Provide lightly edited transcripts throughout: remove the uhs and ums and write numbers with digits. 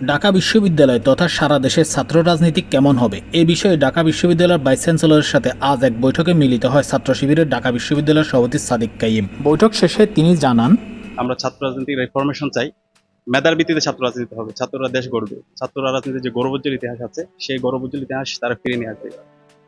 ঢাকা বিশ্ববিদ্যালয় তথা সারা দেশের ছাত্র রাজনীতি কেমন হবে এ বিষয়ে ঢাকা বিশ্ববিদ্যালয়ের ভাইস চ্যান্সেলরের সাথে আজ এক বৈঠকে মিলিত হয় ছাত্র শিবিরের ঢাকা বিশ্ববিদ্যালয়ের সভাপতি সাদিক কাইম। বৈঠক শেষে তিনি জানান, আমরা ছাত্র রাজনীতির রিফরমেশন চাই। মেধার ভিত্তিতে ছাত্র রাজনীতি হবে, ছাত্ররা দেশ গড়বে। ছাত্ররা রাজনীতির যে গৌরবোজ্জ্বল ইতিহাস আছে সেই গৌরবোজ্জ্বল ইতিহাস তারা ফিরে নিয়ে আসবে,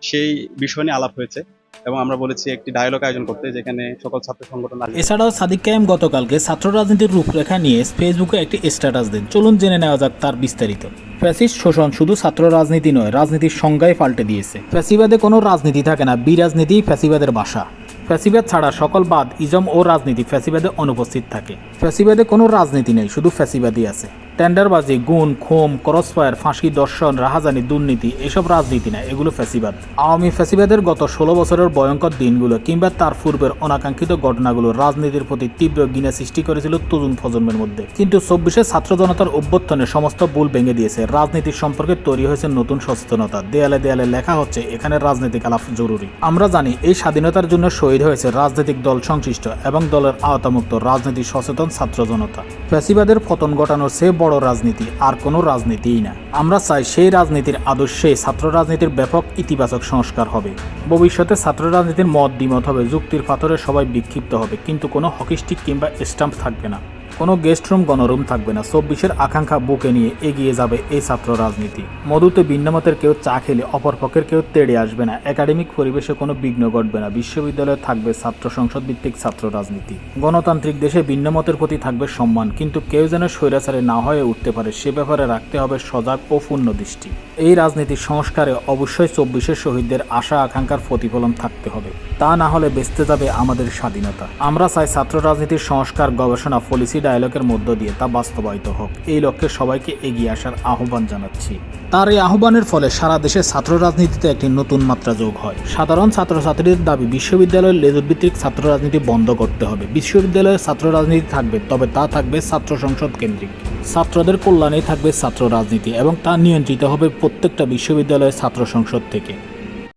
সেই বিষয় নিয়ে আলাপ হয়েছে এবং আমরা বলেছি একটি ডায়ালগ আয়োজন করতে, যেখানে সকল ছাত্র সংগঠন আসবে। এছাড়াও সাদিক কাইম গতকালকে ছাত্র রাজনীতির রূপরেখা নিয়ে ফেসবুকে একটি স্ট্যাটাস দেন। চলুন জেনে নেওয়া যাক তার বিস্তারিত। ফ্যাসিস্ট শোষণ শুধু ছাত্র রাজনীতি নয়, রাজনীতির সংজ্ঞায় পাল্টে দিয়েছে। ফ্যাসিবাদে কোনো রাজনীতি থাকে না, বিরাজনীতিই ফ্যাসিবাদের বাসা। ফ্যাসিবাদ ছাড়া সকল বাদ ইজম ও রাজনীতি ফ্যাসিবাদে অনুপস্থিত থাকে। ফ্যাসিবাদে কোনো রাজনীতি নেই, শুধু ফ্যাসিবাদই আছে। টেন্ডারবাজি, গুণ, খুম, ক্রসফায়ার, ফাঁসি, দর্শন, রাহাজানি, দুর্নীতি এসব রাজনীতি না, এগুলো ফ্যাসিবাদ। আওয়ামী ফ্যাসিবাদের গত 16 বছরের ভয়ঙ্কর দিনগুলো কিংবা তার পূর্বের অনাকাঙ্ক্ষিত ঘটনাগুলো রাজনীতির প্রতি তীব্র ঘৃণা সৃষ্টি করেছিল তরুণ প্রজন্মের মধ্যে। কিন্তু 24-এর ছাত্র জনতার অভ্যুত্থানে সমস্ত ভুল ভেঙে দিয়েছে। রাজনীতির সম্পর্কে তৈরি হয়েছে নতুন সচেতনতা। দেয়ালে দেয়ালে লেখা হচ্ছে এখানে রাজনৈতিক আলাপ জরুরি। আমরা জানি এই স্বাধীনতার জন্য শহীদ হয়েছে রাজনৈতিক দল সংশ্লিষ্ট এবং দলের আওতামুক্ত রাজনীতি সচেতন ছাত্র জনতা। ফ্যাসিবাদের পতন ঘটানোর চেয়ে বড় রাজনীতি আর কোনো রাজনীতিই না। আমরা চাই সেই রাজনীতির আদর্শে ছাত্র রাজনীতির ব্যাপক ইতিবাচক সংস্কার হবে। ভবিষ্যতে ছাত্র রাজনীতির মত দ্বিমত হবে, যুক্তির পাথরে সবাই বিক্ষিপ্ত হবে, কিন্তু কোনো হকিস্টিক কিংবা স্টাম্প থাকবে না, কোনো গেস্ট রুম গণরুম থাকবে না। 24-এর আকাঙ্ক্ষা বুকে নিয়ে এগিয়ে যাবে এই ছাত্র রাজনীতি। মধুতে ভিন্নমতের কেউ চা খেলে অপরপক্ষের কেউ তেড়ে আসবে না। একাডেমিক পরিবেশে কোনো বিঘ্ন ঘটবে না। বিশ্ববিদ্যালয়ে থাকবে ছাত্র সংসদ ভিত্তিক ছাত্র রাজনীতি। গণতান্ত্রিক দেশে ভিন্নমতের প্রতি থাকবে সম্মান, কিন্তু কেউ যেন স্বৈরাচারে না হয়ে উঠতে পারে সে ব্যাপারে রাখতে হবে সজাগ ও পূর্ণ দৃষ্টি। এই রাজনীতির সংস্কারে অবশ্যই 24-এর শহীদদের আশা আকাঙ্ক্ষার প্রতিফলন থাকতে হবে, তা না হলে বেঁচতে যাবে আমাদের স্বাধীনতা। আমরা চাই ছাত্র রাজনীতির সংস্কার গবেষণা পলিসি ডায়ালগের মধ্য দিয়ে তা বাস্তবায়িত হোক। এই লক্ষ্যে সবাইকে এগিয়ে আসার আহ্বান জানাচ্ছি। তার এই আহ্বানের ফলে সারা দেশে ছাত্র রাজনীতিতে একটি নতুন মাত্রা যোগ হয়। সাধারণ ছাত্রছাত্রীদের দাবি বিশ্ববিদ্যালয়ের লেজুরভিত্তিক ছাত্র রাজনীতি বন্ধ করতে হবে। বিশ্ববিদ্যালয়ে ছাত্র রাজনীতি থাকবে, তবে তা থাকবে ছাত্র সংসদ কেন্দ্রিক। ছাত্রদের কল্যাণেই থাকবে ছাত্র রাজনীতি এবং তা নিয়ন্ত্রিত হবে প্রত্যেকটা বিশ্ববিদ্যালয়ের ছাত্র সংসদ থেকে।